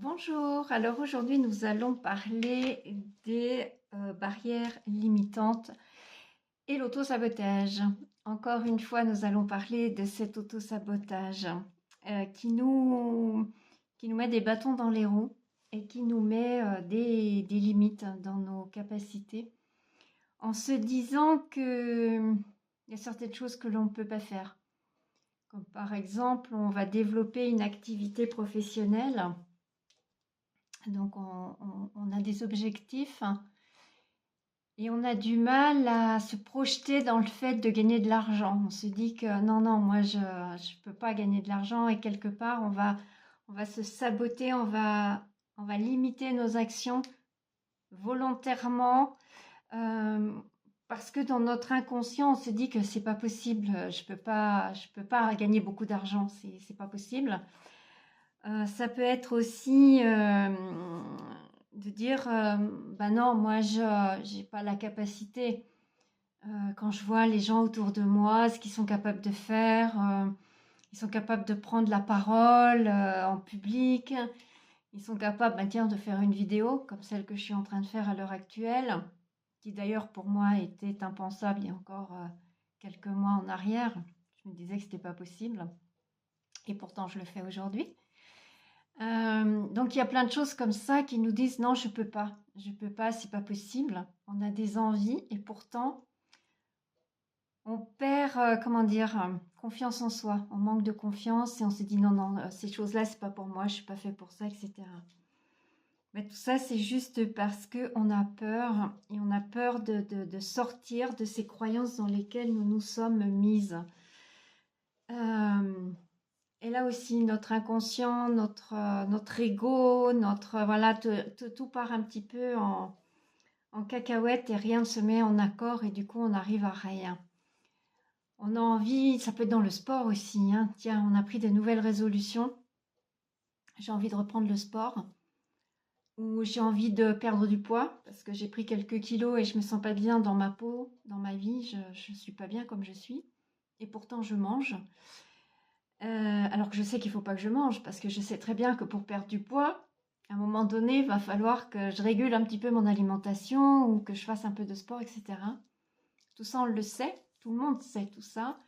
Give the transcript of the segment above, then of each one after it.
Bonjour, alors aujourd'hui nous allons parler des barrières limitantes et l'auto-sabotage. Encore une fois, nous allons parler de cet auto-sabotage qui nous met des bâtons dans les roues et qui nous met des limites dans nos capacités en se disant qu'il y a certaines choses que l'on ne peut pas faire. Comme par exemple, on va développer une activité professionnelle. Donc, on a des objectifs et on a du mal à se projeter dans le fait de gagner de l'argent. On se dit que non, non, moi, je ne peux pas gagner de l'argent et quelque part, on va se saboter, on va limiter nos actions volontairement parce que dans notre inconscient, on se dit que c'est pas possible, je peux pas gagner beaucoup d'argent, c'est pas possible. Ça peut être aussi de dire bah non, moi je n'ai pas la capacité. Quand je vois les gens autour de moi, ce qu'ils sont capables de faire, ils sont capables de prendre la parole en public, ils sont capables tiens, de faire une vidéo comme celle que je suis en train de faire à l'heure actuelle, qui d'ailleurs pour moi était impensable il y a encore quelques mois en arrière. Je me disais que c'était pas possible et pourtant je le fais aujourd'hui. Donc il y a plein de choses comme ça qui nous disent non, je peux pas, c'est pas possible. On a des envies et pourtant on perd, comment dire, confiance en soi. On manque de confiance et on se dit non, non, ces choses-là c'est pas pour moi, je suis pas fait pour ça, etc. Mais tout ça c'est juste parce que on a peur et on a peur de sortir de ces croyances dans lesquelles nous nous sommes mises. Et là aussi, notre inconscient, notre ego, voilà, tout part un petit peu en cacahuète et rien ne se met en accord et du coup, on n'arrive à rien. On a envie, ça peut être dans le sport aussi, hein. Tiens, on a pris de nouvelles résolutions. J'ai envie de reprendre le sport ou j'ai envie de perdre du poids parce que j'ai pris quelques kilos et je me sens pas bien dans ma peau, dans ma vie, je suis pas bien comme je suis et pourtant je mange. Alors que je sais qu'il ne faut pas que je mange parce que je sais très bien que pour perdre du poids, à un moment donné, il va falloir que je régule un petit peu mon alimentation ou que je fasse un peu de sport, etc. Tout ça, on le sait, tout le monde sait tout ça.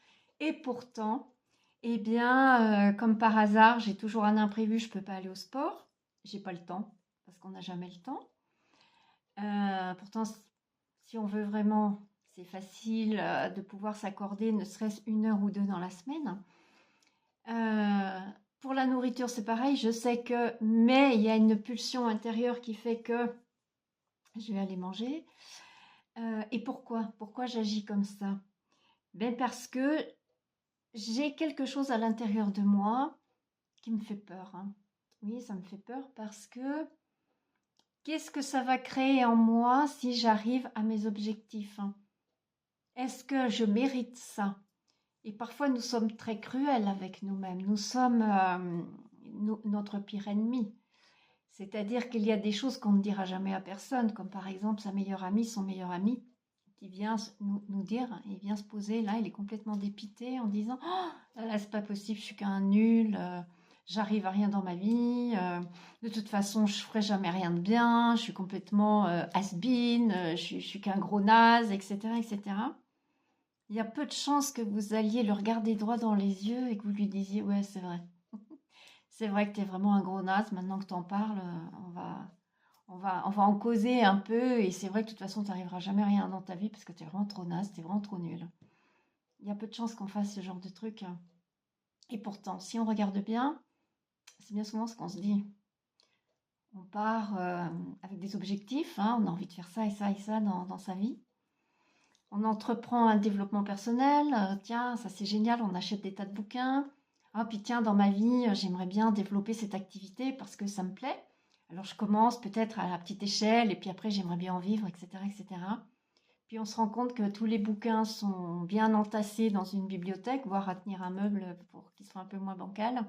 Et pourtant, eh bien, comme par hasard, j'ai toujours un imprévu, je ne peux pas aller au sport. J'ai pas le temps parce qu'on n'a jamais le temps. Pourtant, si on veut vraiment, c'est facile de pouvoir s'accorder ne serait-ce 1 heure ou 2 dans la semaine. Pour la nourriture, c'est pareil. Je sais que, mais il y a une pulsion intérieure qui fait que je vais aller manger. Et pourquoi j'agis comme ça? Ben parce que j'ai quelque chose à l'intérieur de moi qui me fait peur, hein. Oui, ça me fait peur parce que qu'est-ce que ça va créer en moi si j'arrive à mes objectifs, hein? Est-ce que je mérite ça? Et parfois, nous sommes très cruels avec nous-mêmes. Nous sommes notre pire ennemi. C'est-à-dire qu'il y a des choses qu'on ne dira jamais à personne, comme par exemple sa meilleure amie, son meilleur ami, qui vient nous dire, il vient se poser là, il est complètement dépité en disant oh, là, c'est pas possible, je suis qu'un nul, j'arrive à rien dans ma vie, de toute façon, je ferai jamais rien de bien, je suis complètement has-been, je suis qu'un gros naze, etc., etc. Il y a peu de chances que vous alliez le regarder droit dans les yeux et que vous lui disiez ouais, c'est vrai. C'est vrai que tu es vraiment un gros naze, maintenant que tu en parles, on va en causer un peu et c'est vrai que de toute façon, tu n'arriveras jamais à rien dans ta vie parce que tu es vraiment trop naze, tu es vraiment trop nul. Il y a peu de chances qu'on fasse ce genre de truc. Et pourtant, si on regarde bien, c'est bien souvent ce qu'on se dit. On part avec des objectifs, hein, on a envie de faire ça et ça et ça dans sa vie. On entreprend un développement personnel, tiens, ça c'est génial, on achète des tas de bouquins. Ah, puis tiens, dans ma vie, j'aimerais bien développer cette activité parce que ça me plaît. Alors je commence peut-être à la petite échelle et puis après j'aimerais bien en vivre, etc., etc. Puis on se rend compte que tous les bouquins sont bien entassés dans une bibliothèque, voire à tenir un meuble pour qu'ils soient un peu moins bancals.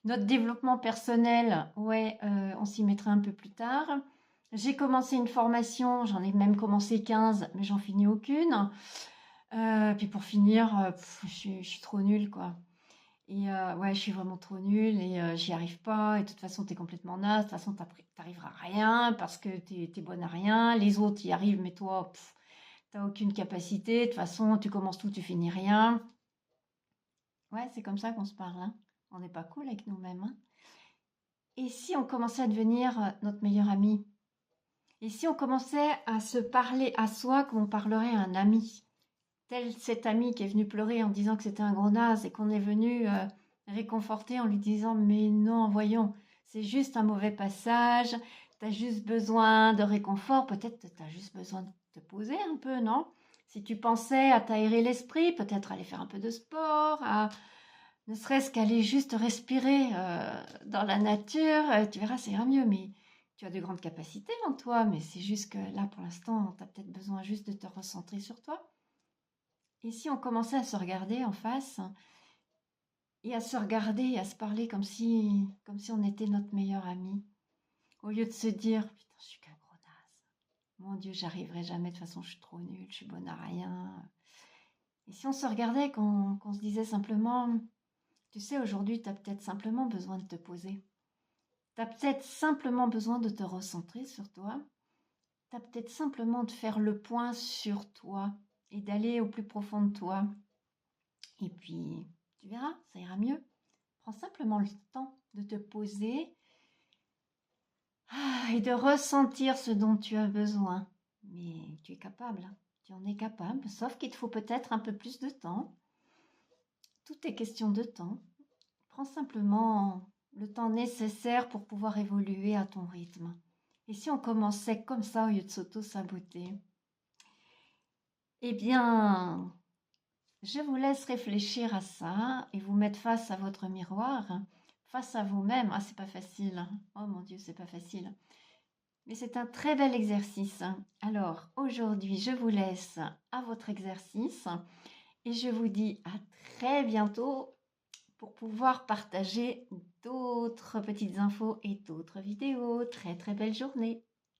Notre développement personnel, ouais, on s'y mettra un peu plus tard. J'ai commencé une formation, j'en ai même commencé 15, mais j'en finis aucune. Puis pour finir, je suis trop nulle, quoi. Et ouais, je suis vraiment trop nulle et j'y arrive pas. Et de toute façon, t'es complètement naze. De toute façon, t'arriveras à rien parce que t'es bonne à rien. Les autres y arrivent, mais toi, t'as aucune capacité. De toute façon, tu commences tout, tu finis rien. Ouais, c'est comme ça qu'on se parle, hein. On n'est pas cool avec nous-mêmes, hein. Et si on commençait à devenir notre meilleur ami? Et si on commençait à se parler à soi comme on parlerait à un ami? Tel cet ami qui est venu pleurer en disant que c'était un gros naze et qu'on est venu réconforter en lui disant mais non, voyons, c'est juste un mauvais passage, t'as juste besoin de réconfort, peut-être t'as juste besoin de te poser un peu, non? Si tu pensais à t'aérer l'esprit, peut-être aller faire un peu de sport, à ne serait-ce qu'aller juste respirer dans la nature, tu verras, ça ira mieux, mais tu as de grandes capacités en toi, mais c'est juste que là, pour l'instant, tu as peut-être besoin juste de te recentrer sur toi. Et si on commençait à se regarder en face et à se regarder et à se parler comme si on était notre meilleur ami, au lieu de se dire putain, je suis qu'un gros naze, mon Dieu, j'arriverai jamais, de toute façon, je suis trop nulle, je suis bonne à rien. Et si on se regardait, qu'on se disait simplement, tu sais, aujourd'hui, tu as peut-être simplement besoin de te poser. Tu as peut-être simplement besoin de te recentrer sur toi. Tu as peut-être simplement de faire le point sur toi et d'aller au plus profond de toi. Et puis, tu verras, ça ira mieux. Prends simplement le temps de te poser et de ressentir ce dont tu as besoin. Mais tu es capable, hein. Tu en es capable, sauf qu'il te faut peut-être un peu plus de temps. Tout est question de temps. Prends simplement le temps nécessaire pour pouvoir évoluer à ton rythme. Et si on commençait comme ça au lieu de s'auto-saboter? Eh bien, je vous laisse réfléchir à ça et vous mettre face à votre miroir, face à vous-même. Ah, c'est pas facile. Oh mon Dieu, c'est pas facile. Mais c'est un très bel exercice. Alors, aujourd'hui, je vous laisse à votre exercice et je vous dis à très bientôt pour pouvoir partager d'autres petites infos et d'autres vidéos. Très très belle journée.